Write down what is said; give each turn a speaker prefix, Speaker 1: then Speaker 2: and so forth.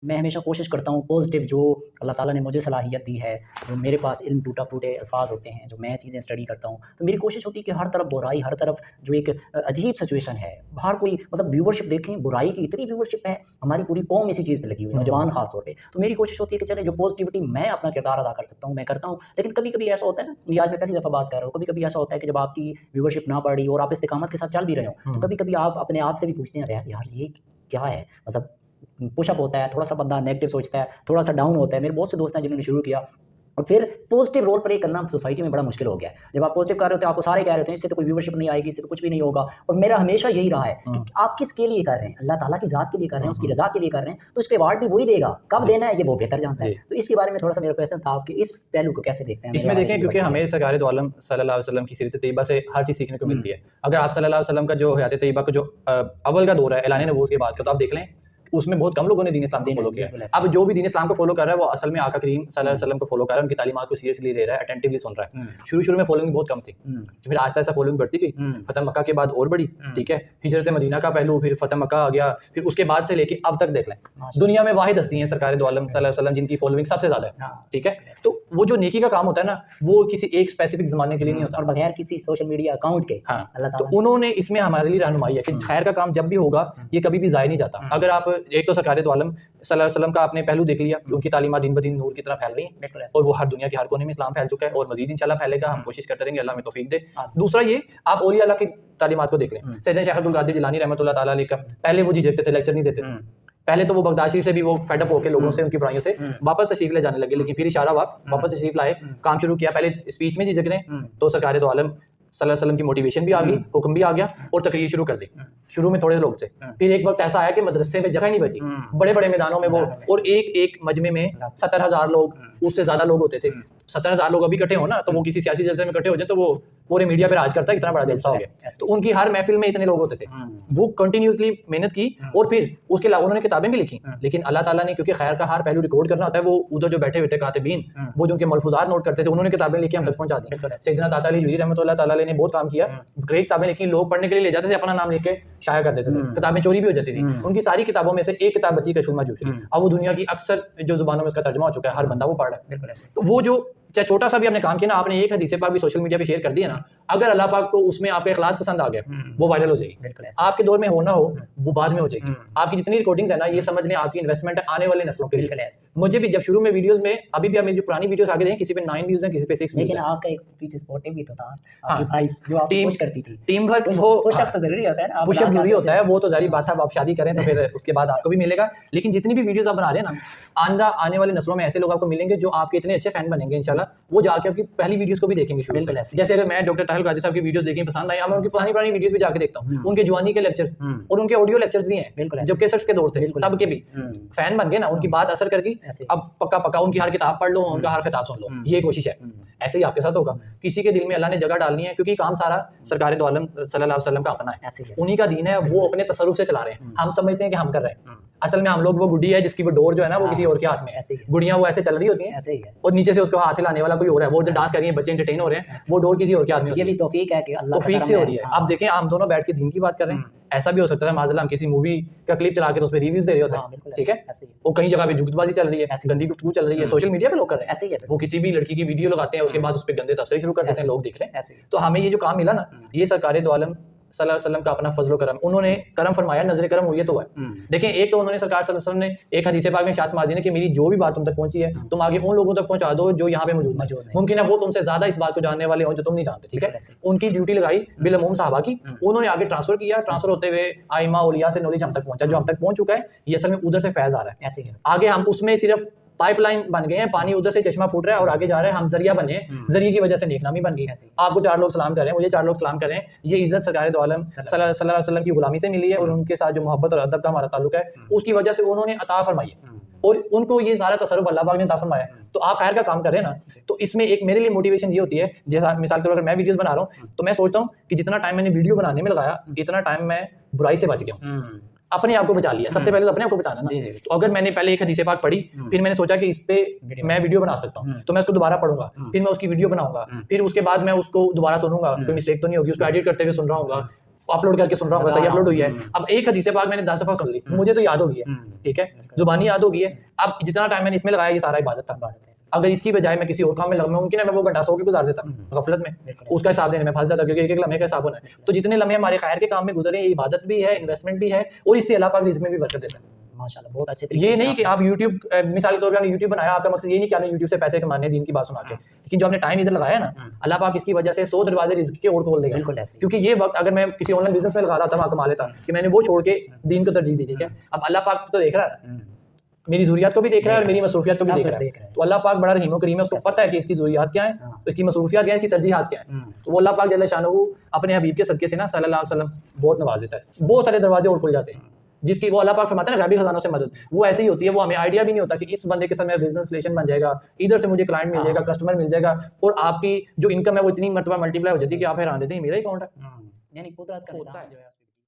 Speaker 1: मैं हमेशा कोशिश करता हूँ पॉज़िटिव जो अल्लाह ताला ने मुझे सलाहियत दी है, जो मेरे पास इल्म टूटा-फूटे अल्फ़ाज़ होते हैं, जो मैं चीज़ें स्टडी करता हूँ, तो मेरी कोशिश होती है कि हर तरफ बुराई, हर तरफ जो एक अजीब सिचुएशन है, बाहर कोई मतलब व्यूवरशिप देखें, बुराई की इतनी व्यूवरशिप है, हमारी पूरी कौम इसी चीज़ पे लगी हुई है, नौजवान ख़ास तौर पे। तो मेरी कोशिश होती है कि चलें जो पॉज़िटिविटी मैं अपना किरदार अदा कर सकता हूँ, मैं करता हूँ। लेकिन कभी-कभी ऐसा होता है ना, ये आज मैं पहली दफ़ा बात कर रहा हूँ, कभी-कभी ऐसा होता है कि जब आपकी व्यूवरशिप ना बढ़ रही हो और आप इस्तिकामत के साथ चल भी रहे हो, तो कभी-कभी आप अपने आप से भी पूछते हैं, "अरे यार, ये क्या है?" मतलब पुशअप होता है, थोड़ा-सा बंदा नेगेटिव सोचता है, थोड़ा-सा डाउन होता है। मेरे बहुत से दोस्त हैं जिन्होंने शुरू किया और फिर पॉज़िटिव रोल प्ले करना सोसाइटी में बड़ा मुश्किल हो गया है। जब आप पॉज़िटिव कर रहे होते हैं, आपको सारे कह रहे होते हैं, इससे तो कोई व्यूवरशिप नहीं आएगी, इससे तो कुछ भी नहीं होगा और मेरा हमेशा यही रहा है कि आप किसके लिए कर रहे हैं? अल्लाह ताला की ज़ात के लिए कर रहे हैं, उसकी रज़ा के लिए कर रहे हैं, तो इसके अवार्ड भी वही देगा। कब देना है, ये वो बेहतर जानता है।
Speaker 2: जी।
Speaker 1: तो इसके बारे में थोड़ा-सा मेरा क्वेश्चन था कि इस पहलू को कैसे देखते हैं? मेरे
Speaker 2: इसमें
Speaker 1: हवाले से
Speaker 2: देखें
Speaker 1: भी
Speaker 2: क्योंकि
Speaker 1: बताइए।
Speaker 2: हमें सरकार दो आलम सल्लल्लाहु अलैहि वसल्लम की सीरत तैयबा से हर चीज़ सीखने को मिलती है। अगर आप सल्लल्लाहु अलैहि वसल्लम का जो हयात तैयबा का जो अव्वल का दौर है, ऐलान नबूवत की बात का, तो आप देख लें, उसमें बहुत कम लोगों ने दीन इस्लाम को फ़ॉलो किया है।
Speaker 1: बिल्कुल ऐसा
Speaker 2: अब जो भी दीन इस्लाम को फ़ॉलो कर रहा है, वो असल में आका करीम सल्लल्लाहु अलैहि वसल्लम को फ़ॉलो कर रहा है, उनकी तालीमात को सीरियसली ले रहा है, अटेंटिवली सुन रहा है। शुरू-शुरू में फ़ॉलोइंग बहुत कम थी, फिर आहिस्ता-आहिस्ता फ़ॉलोइंग बढ़ती गई। फ़तह मक्का के बाद और बढ़ी, ठीक है? हिजरत मदीना का पहलू, फिर फ़तह मक्का आ गया, फिर उसके बाद से लेके अब तक देख लें। दुनिया में वाहिद हस्ती हैं सरकार दो आलम सल्लल्लाहु अलैहि वसल्लम जिनकी फ़ॉलोइंग सबसे ज़्यादा है, ठीक है? तो वो जो नेकी का काम होता है ना, वो किसी एक स्पेसिफिक ज़माने के लिए नहीं होता।
Speaker 1: और बगैर किसी सोशल मीडिया अकाउंट के
Speaker 2: हाँ,
Speaker 1: अल्लाह
Speaker 2: तो
Speaker 1: ताला ने
Speaker 2: उन्होंने इसमें हमारे लिए रहनुमाई है कि खैर का काम जब भी होगा, ये कभी भी ज़ाया नहीं जाता। अगर आप एक तो सरकार दो आलम सल्लल्लाहु अलैहि वसल्लम का आपने पहलू देख लिया, उनकी तालीमात दिन ब दिन नूर की तरह फैल रही हैं
Speaker 1: बिल्कुल ऐसा।
Speaker 2: और वो हर दुनिया के हर कोने में इस्लाम फैल चुका है और मज़ीद इंशाल्लाह फैलेगा। हम कोशिश करते रहेंगे, अल्लाह हमें तौफ़ीक दे।
Speaker 1: हाँ।
Speaker 2: दूसरा ये, आप औलिया अल्लाह की तालीमात को देख लें। सैयदना शेख अब्दुल कादिर जिलानी रहमतुल्लाह ताला अलैह का पहले वो झिझकते थे, लेक्चर नहीं देते थे। पहले तो वो बगदाद शरीफ से भी वो फेड अप होके लोगों से, उनकी बुराइयों से वापस तशरीफ ले जाने लगे, लेकिन फिर इशारा हुआ, वापस तशरीफ लाए, काम शुरू किया। पहले स्पीच में झिझक रहे हैं, तो सरकार दो आलम सल्लल्लाहु अलैहि वसल्लम की मोटिवेशन भी आ गई, हुक्म भी आ गया और तकरीर शुरू कर दी। शुरू में थोड़े लोग थे, फिर एक वक्त ऐसा आया कि मदरसे में जगह नहीं बची, बड़े-बड़े मैदानों में वो, और एक मजमे में 70,000 लोग, उससे ज़्यादा लोग होते थे। 70,000 लोग अभी इकट्ठे हो ना, तो वो किसी सियासी जलसे में इकट्ठे हो जाए, तो वो पूरे मीडिया पे राज करता है, इतना बड़ा जलसा हो गया। तो उनकी हर महफिल में इतने लोग होते थे। वो कंटिन्यूअसली मेहनत की और फिर उसके अलावा उन्होंने किताबें भी लिखी, लेकिन अल्लाह ताला ने, क्योंकि खैर का हर पहलू रिकॉर्ड करना होता है, वो उधर जो बैठे हुए थे कातिबीन, वो जो उनके मलफूजात नोट करते थे, उन्होंने किताबें लिखी, हम तक पहुंचा दी। सैयदना ताता अली जुयरी रहमतुल्लाह ताला अलैह ने बहुत काम किया, कई किताबें लिखी, लोग पढ़ने के लिए ले जाते थे, अपना नाम लिख के शाया कर देते थे, किताबें चोरी भी हो जाती थी। उनकी सारी किताबों में से एक किताब बची, कशफुल माजूसी। अब वो दुनिया की अक्सर जो जुबानों में उसका तर्जुमा हो चुका है, हर बंदा वो पढ़ रहा है। तो वो जो चाहे छोटा सा भी आपने काम किया ना, आपने एक हदीस पाक भी सोशल मीडिया पे शेयर कर दिया ना, अगर अल्लाह पाक को उसमें आपका इखलास पसंद आ गया, वो वायरल हो जाएगी। आपके दौर में हो ना हो, वो बाद में हो जाएगी। आपकी जितनी रिकॉर्डिंग्स है ना, ये समझ लें आपकी इन्वेस्टमेंट है आने वाले नस्लों के लिए। मुझे भी जब शुरू में वीडियोस में, अभी भी आप मेरी जो पुरानी वीडियोस आगे देखें, किसी पे 9 व्यूज हैं, किसी पे 6 व्यूज
Speaker 1: लेकिन
Speaker 2: हैं।
Speaker 1: आपका एक पीछे सपोर्टिव भी तो था,
Speaker 2: हाँ,
Speaker 1: आपकी वाइफ जो आपको
Speaker 2: टीम
Speaker 1: पुश करती थी।
Speaker 2: टीम वर्क
Speaker 1: पुश
Speaker 2: हो,
Speaker 1: पुशअप तो ज़रूरी होता है ना, आप
Speaker 2: पुशअप
Speaker 1: बता
Speaker 2: ज़रूरी
Speaker 1: सकते
Speaker 2: होता
Speaker 1: हैं।
Speaker 2: है, वो तो ज़ाहिर बात है, अब आप शादी करें तो फिर उसके बाद आपको भी मिलेगा। लेकिन जितनी भी वीडियोस आप बना रहे हैं ना, आने वाले नस्लों में ऐसे लोग आपको मिलेंगे जो आपके इतने अच्छे फैन बनेंगे इंशाल्लाह, वो जाके आपकी पहली वीडियोस को भी देखेंगे शुरू
Speaker 1: बिल्कुल
Speaker 2: से।
Speaker 1: ऐसे ही।
Speaker 2: जैसे अगर मैं डॉक्टर ताहिर कादिर साहब की वीडियोस देखी, पसंद आई, मैं उनकी पुरानी वीडियोस भी जाके देखता हूँ, उनके जवानी के लेक्चर्स और उनके ऑडियो लेक्चर्स भी हैं,
Speaker 1: बिल्कुल ऐसे।
Speaker 2: जो कैसेट्स के दौर थे,
Speaker 1: बिल्कुल
Speaker 2: तब
Speaker 1: ऐसे।
Speaker 2: के भी फैन बन गए ना, उनकी बात असर कर गई।
Speaker 1: ऐसे ही।
Speaker 2: अब पक्का उनकी हर किताब पढ़ लो, उनका हर खिताब सुन लो, ये कोशिश है। ऐसे ही आपके साथ होगा, किसी के दिल में अल्लाह ने जगह डालनी है, क्योंकि काम सारा सरकार दो आलम सल्लल्लाहु अलैहि वसल्लम का अपना है,
Speaker 1: ऐसे ही है।
Speaker 2: उन्हीं का दीन है, वो अपने तसर्रुफ से चला रहे हैं। हम समझते हैं कि हम कर रहे हैं, असल में हम लोग वो गुड्डी है जिसकी वो डोर जो है ना, वो किसी और के हाथ में है।
Speaker 1: ऐसे ही है।
Speaker 2: गुड़ियाँ वो ऐसे चल रही होती हैं
Speaker 1: ऐसे ही है।
Speaker 2: और नीचे से उसको हाथ हिलाने वाला कोई और है, वो जो डांस कर रही है, बच्चे एंटरटेन हो रहे हैं, वो डोर किसी और के हाथ में होती
Speaker 1: ये
Speaker 2: है।
Speaker 1: भी तौफीक है कि अल्लाह का
Speaker 2: तौफीक
Speaker 1: करम
Speaker 2: से हो रही है।
Speaker 1: हाँ।
Speaker 2: आप देखें, हम दोनों बैठ के दीन की बात कर रहे हैं, ऐसा भी हो सकता है माज़अल्लाह हम किसी मूवी का क्लिप चला के तो उसपे रिव्यूज दे रहे होते
Speaker 1: हाँ,
Speaker 2: हैं,
Speaker 1: बिल्कुल
Speaker 2: ठीक है?
Speaker 1: ऐसे ही है।
Speaker 2: वो कई जगह पे जुगतबाजी चल रही है,
Speaker 1: ऐसे ही।
Speaker 2: गंदी गुफ्तगू चल रही है, सोशल मीडिया पे लोग कर रहे हैं।
Speaker 1: ऐसे ही है।
Speaker 2: वो किसी भी लड़की की वीडियो लगाते हैं, उसके बाद उसपे गंदे तबसरे शुरू कर देते हैं, लोग देख रहे हैं।
Speaker 1: ऐसे ही।
Speaker 2: तो हमें ये जो काम मिला ना, ये सरकार दो आलम सल्लल्लाहु अलैहि वसल्लम का अपना फजल करम, उन्होंने करम फरमाया, नजर करम हुई है तो है। देखें, एक तो उन्होंने सरकार सल्लल्लाहु अलैहि वसल्लम ने एक हदीस पाक में इरशाद फरमा दिया कि मेरी जो भी बात तुम तक पहुंची है, तुम आगे उन लोगों तक पहुंचा दो जो यहाँ पे मौजूद हैं। मुमकिन है वो तुमसे ज्यादा इस बात को जानने वाले हों जो तुम नहीं जानते, ठीक है? उनकी ड्यूटी लगाई बिलअमूम साहबा की, उन्होंने आगे ट्रांसफर किया, ट्रांसफर होते हुए आइमा औलिया से नॉलेज हम तक पहुंचा, जो हम तक पहुंच चुका है, ये असल में उधर से फैज आ रहा है।
Speaker 1: ऐसे ही है।
Speaker 2: आगे हम उसमें सिर्फ पाइपलाइन बन गए हैं, पानी उधर से चश्मा फूट रहा है और आगे जा रहे हैं, हम जरिया बने हैं, जरिए की वजह से नेकनामी बन गई। आपको 4 लोग सलाम कर रहे हैं, मुझे 4 लोग सलाम कर रहे हैं, ये इज्जत सरकार दो आलम सल्लल्लाहु अलैहि वसल्लम की गुलामी से मिली है और उनके साथ जो मोहब्बत और अदब का हमारा ताल्लुक है, उसकी वजह से उन्होंने अता फरमाई है और उनको ये सारा तसर्रुफ अल्लाह पाक ने अता फरमाया है। तो आप खैर का काम कर रहे हैं ना, तो इसमें एक मेरे लिए मोटिवेशन ये होती है, जैसा मिसाल के तौर पर मैं वीडियोस बना रहा हूँ, तो मैं सोचता हूँ कि जितना टाइम मैंने वीडियो बनाने में लगाया, इतना टाइम मैं बुराई से बच गया हूँ, अपने आप को बचा लिया। सबसे पहले तो अपने आप को बचाना ना। तो अगर मैंने पहले एक हदीस पाक पढ़ी, फिर मैंने सोचा कि इस पे मैं वीडियो बना सकता हूँ, तो मैं उसको दोबारा पढ़ूंगा, फिर मैं उसकी वीडियो बनाऊंगा, फिर उसके बाद मैं उसको दोबारा सुनूंगा, कोई मिस्टेक तो नहीं होगी, उसको एडिट करते हुए सुन रहा हूँ, अपलोड करके सुन रहा हूँ, सही अपलोड हुई है। अब एक हदीस पाक मैंने 10 दफ़ा सुन ली, मुझे तो याद हो गई है, ठीक है, जुबानी याद हो गई है। अब जितना टाइम मैंने इसमें लगाया ये सारा इबादत था। अगर इसकी बजाय मैं किसी और काम में लगा, मुमकिन है मैं वो घंटा सो के गुजार देता गफलत में, उसका हिसाब देने में फंस जाता, क्योंकि एक एक लम्हे का हिसाब होना है। तो जितने लम्हे हमारे खैर के काम में गुजरे, ये इबादत भी है, इन्वेस्टमेंट भी है, और इससे अल्लाह पाक रिज़्क में भी बरकत देता है।
Speaker 1: माशाल्लाह, बहुत अच्छे तरीके
Speaker 2: ये
Speaker 1: से
Speaker 2: नहीं कि आप यूट्यूब, मिसाल के तौर पे आपने यूट्यूब बनाया, आपका मकसद ये नहीं कि आपने यूट्यूब से पैसे कमाने, दीन की बात सुना के, लेकिन जो आपने टाइम इधर लगाया ना, अल्लाह पाक इसकी वजह से 100 दरवाजे रिज़्क के और खोल देगा।
Speaker 1: बिल्कुल ऐसे ही।
Speaker 2: क्योंकि ये वक्त अगर मैं किसी ऑनलाइन बिजनेस में लगा रहा था, वहाँ कमा लेता, कि मैंने वो छोड़ के दीन को तरजीह दी, ठीक है। अब अल्लाह पाक तो देख रहा है, मेरी ज़रूरियात को भी देख रहा है और मेरी मसरूफियात को भी
Speaker 1: सब
Speaker 2: देख
Speaker 1: कुछ
Speaker 2: रहा
Speaker 1: देख रहा
Speaker 2: है।
Speaker 1: है।
Speaker 2: तो अल्लाह पाक बड़ा रहीम व करीम है, उसको पता है कि इसकी ज़रूरियात क्या है, इसकी मसरूफियात क्या है, इसकी तरजीहात क्या है। तो वो अल्लाह पाक जल्ल शानहू अपने हबीब के सदके से ना सल्लल्लाहु अलैहि वसल्लम बहुत नवाज देता है, बहुत सारे दरवाजे और खुल जाते हैं, जिसकी वो अल्लाह पाक फरमाता है ना, गैबी खजानों से मदद, वो ऐसी ही होती है। वो हमें आइडिया भी नहीं होता कि इस बंदे के साथ मेरा बिजनेस रिलेशन बन जाएगा, इधर से मुझे क्लाइंट मिल जाएगा, कस्टमर मिल जाएगा, और आपकी जो इनकम है वो इतनी मर्तबा मल्टीप्लाई हो जाती है कि आप हैरान रहते हैं, मेरा अकाउंट है।
Speaker 1: यानी कुदरत का
Speaker 2: होता
Speaker 1: निज़ाम
Speaker 2: है।
Speaker 1: जो है